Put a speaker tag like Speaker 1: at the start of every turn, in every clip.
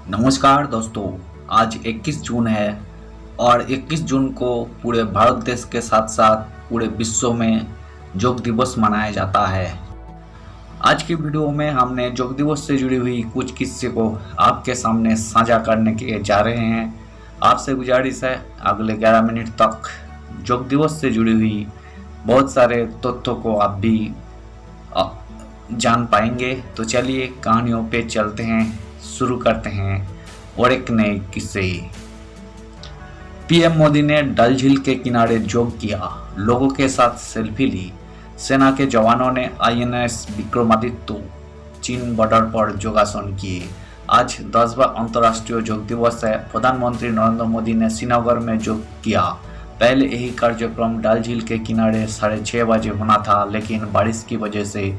Speaker 1: नमस्कार दोस्तों। आज 21 जून है और 21 जून को पूरे भारत देश के साथ साथ पूरे विश्व में योग दिवस मनाया जाता है। आज की वीडियो में हमने योग दिवस से जुड़ी हुई कुछ किस्से को आपके सामने साझा करने के जा रहे हैं। आपसे गुजारिश है अगले 11 मिनट तक योग दिवस से जुड़ी हुई बहुत सारे तथ्यों को आप भी जान पाएंगे। तो चलिए कहानियों पे चलते हैं, शुरू करते हैं और एक नए किस्से। पीएम मोदी ने डल झील के किनारे योग किया, लोगों के साथ सेल्फी ली। सेना के जवानों ने आईएनएस विक्रमादित्य चीन बॉर्डर पर योगासन किए। आज 10वां अंतर्राष्ट्रीय योग दिवस है। प्रधानमंत्री नरेंद्र मोदी ने श्रीनगर में योग किया। पहले यही कार्यक्रम डल झील के किनारे 6:30 बजे होना था, लेकिन बारिश की वजह से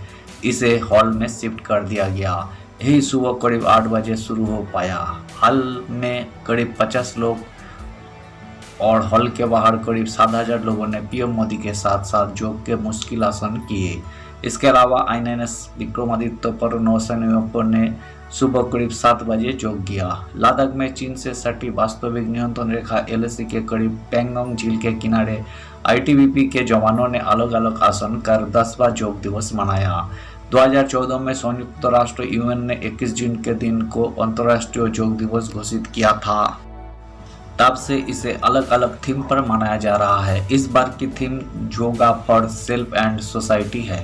Speaker 1: इसे हॉल में शिफ्ट कर दिया गया। यही सुबह करीब 8 बजे शुरू हो पाया। हॉल में करीब 50 लोग और हॉल के बाहर करीब 7,000 लोगों ने पीएम मोदी के साथ साथ योग के मुश्किल आसन किए। इसके अलावा आईएनएस विक्रमादित्य पर नौसैनिकों ने सुबह करीब 7 बजे योग किया। लद्दाख में चीन से सटी वास्तविक नियंत्रण रेखा एलएसी के करीब पैंगोंग झील के किनारे आईटीबीपी के जवानों ने अलग अलग आसन कर 10वां योग दिवस मनाया। 2014 में संयुक्त राष्ट्र यूएन ने 21 जून के दिन को अंतर्राष्ट्रीय योग दिवस घोषित किया था। तब से इसे अलग अलग थीम पर मनाया जा रहा है। इस बार की theme yoga for self and society है।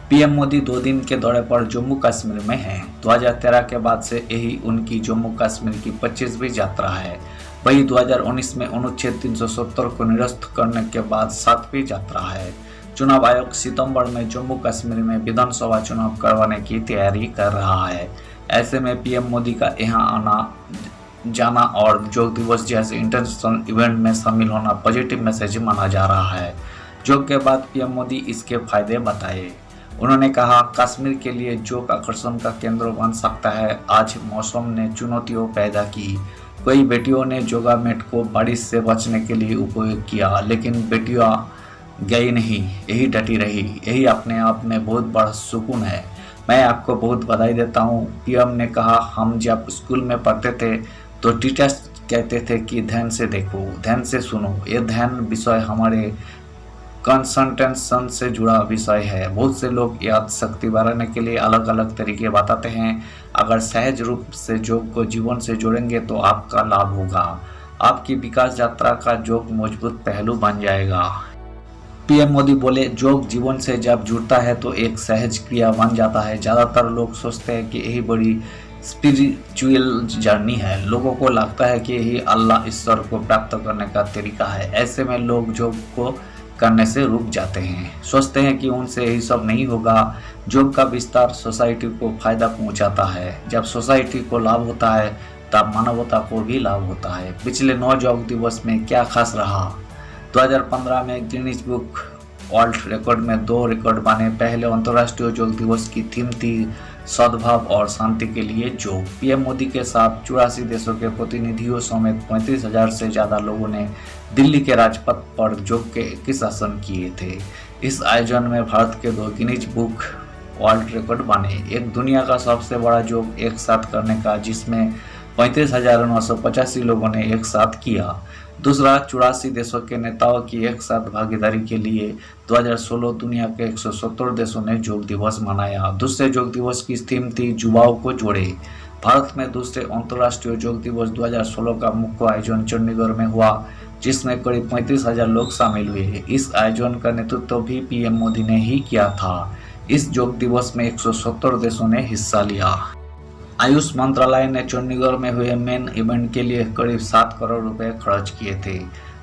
Speaker 1: पीएम मोदी 2 दिन के दौरे पर जम्मू कश्मीर में हैं। 2013 के बाद से यही उनकी जम्मू कश्मीर की 25वीं यात्रा है। वही 2019 में अनुच्छेद 370 को निरस्त करने के बाद 7वीं यात्रा है। चुनाव आयोग सितंबर में जम्मू कश्मीर में विधानसभा चुनाव करवाने की तैयारी कर रहा है। ऐसे में पीएम मोदी का यहाँ आना जाना और योग दिवस जैसे इंटरनेशनल इवेंट में शामिल होना पॉजिटिव मैसेज माना जा रहा है। योग के बाद पीएम मोदी इसके फायदे बताए। उन्होंने कहा, कश्मीर के लिए योग आकर्षण का केंद्र बन सकता है। आज मौसम ने चुनौतियां पैदा की। कई बेटियों ने योगा मैट को बारिश से बचने के लिए उपयोग किया, लेकिन बेटियां गई नहीं, यही डटी रही। यही अपने आप में बहुत बड़ा सुकून है। मैं आपको बहुत बधाई देता हूँ। पीएम ने कहा, हम जब स्कूल में पढ़ते थे तो टीचर्स कहते थे कि ध्यान से देखो, ध्यान से सुनो। ये ध्यान विषय हमारे कंसंट्रेशन से जुड़ा विषय है। बहुत से लोग याद शक्ति बढ़ाने के लिए अलग अलग तरीके बताते हैं। अगर सहज रूप से योग को जीवन से जोड़ेंगे तो आपका लाभ होगा। आपकी विकास यात्रा का योग मजबूत पहलू बन जाएगा। पीएम मोदी बोले, योग जीवन से जब जुड़ता है तो एक सहज क्रिया बन जाता है। ज़्यादातर लोग सोचते हैं कि यही बड़ी स्पिरिचुअल जर्नी है। लोगों को लगता है कि यही अल्लाह ईश्वर को प्राप्त करने का तरीका है। ऐसे में लोग योग को करने से रुक जाते हैं, सोचते हैं कि उनसे यही सब नहीं होगा। योग का विस्तार सोसाइटी को फायदा पहुंचाता है। जब सोसाइटी को लाभ होता है तब मानवता को भी लाभ होता है। पिछले 9 योग दिवस में क्या खास रहा? 2015 में गिनीज बुक वर्ल्ड रिकॉर्ड में 2 रिकॉर्ड बने। पहले अंतर्राष्ट्रीय योग दिवस की थीम थी सद्भाव और शांति के लिए योग। पीएम मोदी के साथ 84 देशों के प्रतिनिधियों समेत 35,000 से ज्यादा लोगों ने दिल्ली के राजपथ पर योग के 21 आसन किए थे। इस आयोजन में भारत के 2 गिनीज बुक वर्ल्ड रिकॉर्ड बने। एक दुनिया का सबसे बड़ा योग एक साथ करने का, जिसमें 35,985 लोगों ने एक साथ किया। दूसरा, 84 देशों के नेताओं की एक साथ भागीदारी के लिए 2016 दुनिया के 170 देशों ने योग दिवस मनाया। दूसरे योग दिवस की थीम थी युवाओं को जोड़े। भारत में दूसरे अंतर्राष्ट्रीय योग दिवस 2016 का मुख्य आयोजन चंडीगढ़ में हुआ, जिसमें करीब 35,000 लोग शामिल हुए। इस आयोजन का नेतृत्व भी पीएम मोदी ने ही किया था। इस योग दिवस में 170 देशों ने हिस्सा लिया। आयुष मंत्रालय ने चंडीगढ़ में हुए मेन इवेंट के लिए करीब 7 करोड़ रुपए खर्च किए थे।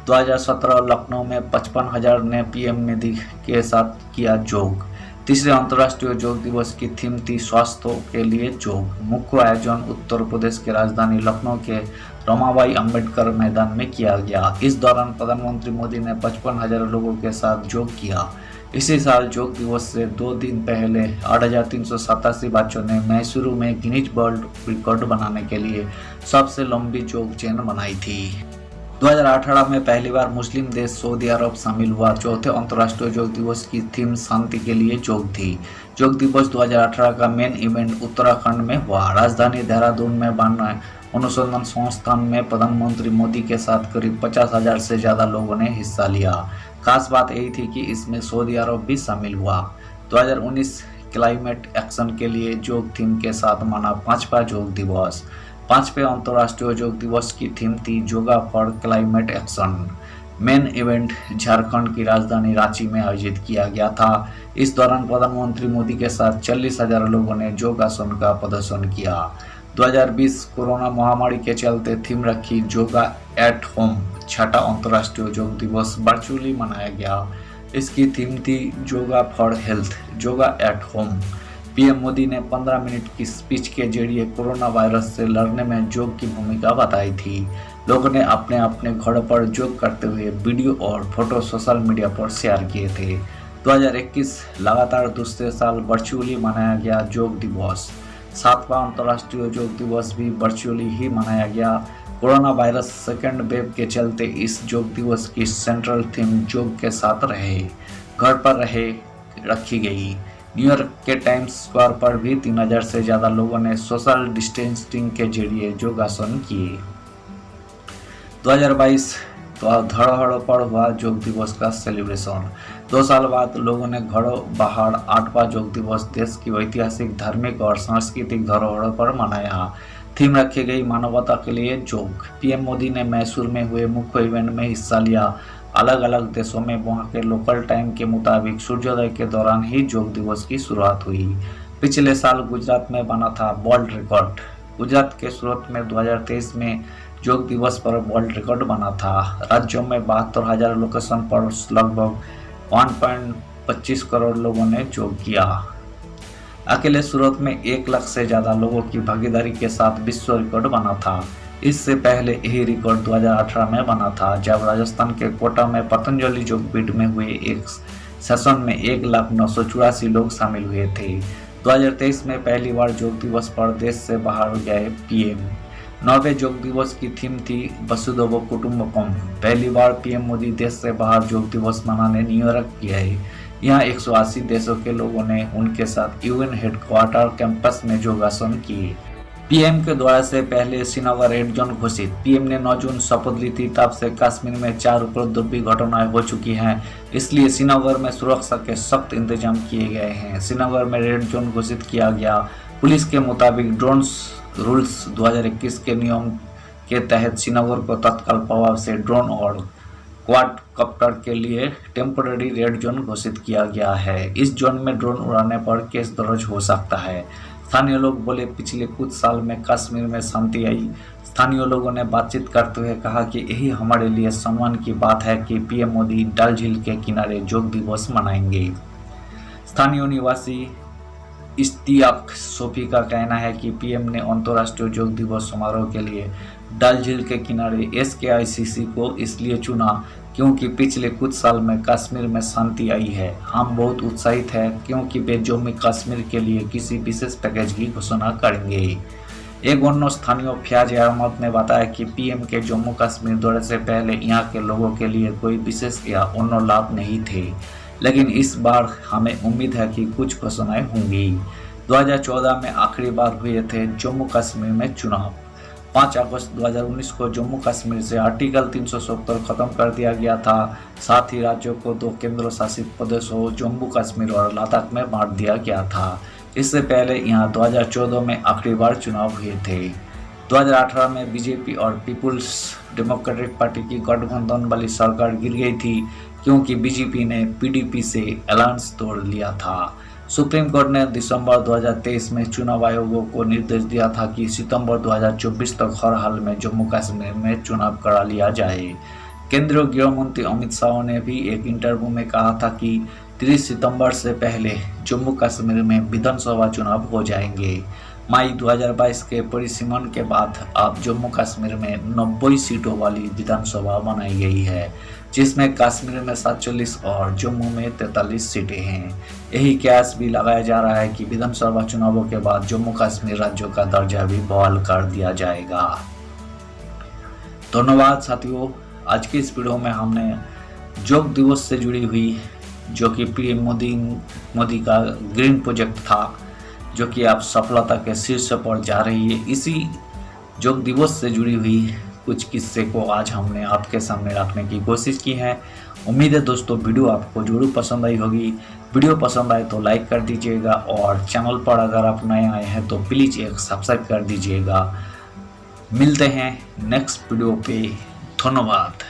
Speaker 1: 2017 लखनऊ में 55,000 ने पीएम मोदी के साथ किया योग। तीसरे अंतर्राष्ट्रीय योग दिवस की थीम थी स्वास्थ्य के लिए योग। मुख्य आयोजन उत्तर प्रदेश की राजधानी लखनऊ के रमाबाई अंबेडकर मैदान में किया गया। इस दौरान प्रधानमंत्री मोदी ने 55,000 लोगों के साथ योग किया। इसी साल योग दिवस से 2 दिन पहले 8,387 बच्चों ने मैसूरू में गिनीज वर्ल्ड रिकॉर्ड बनाने के लिए सबसे लंबी योग चेन बनाई थी। 2018 में पहली बार मुस्लिम देश सऊदी अरब शामिल हुआ। चौथे अंतर्राष्ट्रीय योग दिवस की थीम शांति के लिए योग थी। योग दिवस 2018 का मेन इवेंट उत्तराखंड में हुआ। राजधानी देहरादून में बने अनुसंधान संस्थान में प्रधानमंत्री मोदी के साथ करीब 50,000 से ज्यादा लोगों ने हिस्सा लिया। खास बात यही थी कि इसमें सऊदी अरब भी शामिल हुआ। 2019 क्लाइमेट एक्शन के लिए योग थीम के साथ माना 5वां योग दिवस। 5वें अंतर्राष्ट्रीय योग दिवस की थीम थी yoga for climate action. Main event Jharkhand की राजधानी रांची में आयोजित किया गया था। इस दौरान प्रधानमंत्री मोदी के साथ 40,000 लोगों ने योगासन का प्रदर्शन किया। 2020 कोरोना महामारी के चलते थीम रखी योगा एट होम। 6वां अंतर्राष्ट्रीय योग दिवस वर्चुअली मनाया गया। इसकी थीम थी yoga for health, yoga at home. PM Modi ने 15 मिनट की स्पीच के जरिए कोरोना वायरस से लड़ने में योग की भूमिका बताई थी। लोगों ने अपने अपने घरों पर योग करते हुए वीडियो और फोटो सोशल मीडिया पर शेयर किए थे। 2021 लगातार दूसरे साल वर्चुअली मनाया गया योग दिवस। 7वां अंतर्राष्ट्रीय योग दिवस भी वर्चुअली ही मनाया गया। कोरोना वायरस सेकेंड वेव के चलते इस योग दिवस की सेंट्रल थीम योग के साथ रहे, घर पर रखी गई। न्यूयॉर्क के टाइम्स स्क्वायर पर भी 3,000 से ज्यादा लोगों ने सोशल डिस्टेंसिंग के जरिए योगासन किए। 2022 धड़ाधड़ पर हुआ योग दिवस का सेलिब्रेशन। 2 साल बाद लोगों ने घरों बाहर 8वां योग दिवस देश की ऐतिहासिक, धार्मिक और सांस्कृतिक धरोहरों पर मनाया। थीम रखी गई मानवता के लिए योग। पीएम मोदी ने मैसूर में हुए मुख्य इवेंट में हिस्सा लिया। अलग अलग देशों में वहां के लोकल टाइम के मुताबिक सूर्योदय के दौरान ही योग दिवस की शुरुआत हुई। पिछले साल गुजरात में बना था वर्ल्ड रिकॉर्ड। गुजरात के सूरत में 2023 में योग दिवस पर वर्ल्ड रिकॉर्ड बना था। राज्यों में 72,000 लोकेशन पर लगभग 1.25 करोड़ लोगों ने योग किया। अकेले सूरत में 1 लाख से ज्यादा लोगों की भागीदारी के साथ विश्व रिकॉर्ड बना था। इससे पहले यही रिकॉर्ड 2018 में बना था, जब राजस्थान के कोटा में पतंजलि योगपीठ में हुए एक सेशन में 1,09,84 लोग शामिल हुए थे। 2023 में पहली बार योग दिवस पर देश से बाहर गए पीएम। 9वें योग दिवस की थीम थी वसुधैव कुटुंबकम। पहली बार पीएम मोदी देश से बाहर योग दिवस मनाने न्यूयॉर्क गए। यहाँ 180 देशों के लोगों ने उनके साथ यूएन हेडक्वार्टर कैंपस में योगासन किए। पीएम के द्वारा से पहले श्रीनगर रेड जोन घोषित। पीएम ने 9 जून शपथ ली थी, तब से कश्मीर में 4 उपद्रवी घटनाएं हो चुकी हैं, इसलिए श्रीनगर में सुरक्षा के सख्त इंतजाम किए गए हैं। श्रीनगर में रेड जोन घोषित किया गया। पुलिस के मुताबिक ड्रोन रूल्स 2021 के नियम के तहत श्रीनगर को तत्काल प्रभाव से ड्रोन और क्वाडकॉप्टर के लिए टेम्पररी रेड जोन घोषित किया गया है। इस जोन में ड्रोन उड़ाने पर केस दर्ज हो सकता है। स्थानीय लोग बोले, पिछले कुछ साल में कश्मीर में शांति आई। स्थानीय लोगों ने बातचीत करते हुए कहा कि यही हमारे लिए सम्मान की बात है कि पीएम मोदी डल झील के किनारे योग दिवस मनाएंगे। स्थानीय निवासी इश्तियाक सोफी का कहना है कि पीएम ने अंतर्राष्ट्रीय योग दिवस समारोह के लिए डल झील के किनारे SKICC को इसलिए चुना क्योंकि पिछले कुछ साल में कश्मीर में शांति आई है। हम बहुत उत्साहित हैं क्योंकि वे जम्मू कश्मीर के लिए किसी विशेष पैकेज की घोषणा करेंगे। एक अन्य स्थानीय फयाज अहमद ने बताया कि पीएम के जम्मू कश्मीर दौरे से पहले यहाँ के लोगों के लिए कोई विशेष या अन्य लाभ नहीं थे, लेकिन इस बार हमें उम्मीद है कि कुछ घोषणाएं होंगी। 2014 में आखिरी बार हुए थे जम्मू कश्मीर में चुनाव। 5 अगस्त 2019 को जम्मू कश्मीर से आर्टिकल 370 खत्म कर दिया गया था। साथ ही राज्यों को 2 केंद्र शासित प्रदेशों जम्मू कश्मीर और लद्दाख में बांट दिया गया था। इससे पहले यहाँ 2014 में आखिरी बार चुनाव हुए थे। 2018 में बीजेपी और पीपुल्स डेमोक्रेटिक पार्टी की गठबंधन वाली सरकार गिर गई थी क्योंकि बीजेपी ने पीडीपी से अलायंस तोड़ लिया था। सुप्रीम कोर्ट ने दिसंबर 2023 में चुनाव आयोगों को निर्देश दिया था कि सितंबर 2024 तक हर हाल में जम्मू कश्मीर में चुनाव करा लिया जाए। केंद्रीय गृह मंत्री अमित शाह ने भी एक इंटरव्यू में कहा था कि 30 सितंबर से पहले जम्मू कश्मीर में विधानसभा चुनाव हो जाएंगे। मई 2022 के परिसीमन के बाद अब जम्मू कश्मीर में 90 सीटों वाली विधानसभा बनाई गई है, जिसमें कश्मीर में 47 और जम्मू में 43 सीटें हैं। यही कयास भी लगाया जा रहा है कि विधानसभा चुनावों के बाद जम्मू कश्मीर राज्यों का दर्जा भी बहाल कर दिया जाएगा। धन्यवाद साथियों, आज के इस वीडियो में हमने योग दिवस से जुड़ी हुई, जो कि पीएम मोदी का ग्रीन प्रोजेक्ट था, जो कि आप सफलता के शीर्ष पर जा रही है, इसी योग दिवस से जुड़ी हुई कुछ किस्से को आज हमने आपके सामने रखने की कोशिश की है। उम्मीद है दोस्तों वीडियो आपको जरूर पसंद आई होगी। वीडियो पसंद आए तो लाइक कर दीजिएगा और चैनल पर अगर आप नए आए हैं तो प्लीज़ एक सब्सक्राइब कर दीजिएगा। मिलते हैं नेक्स्ट वीडियो पे। धन्यवाद।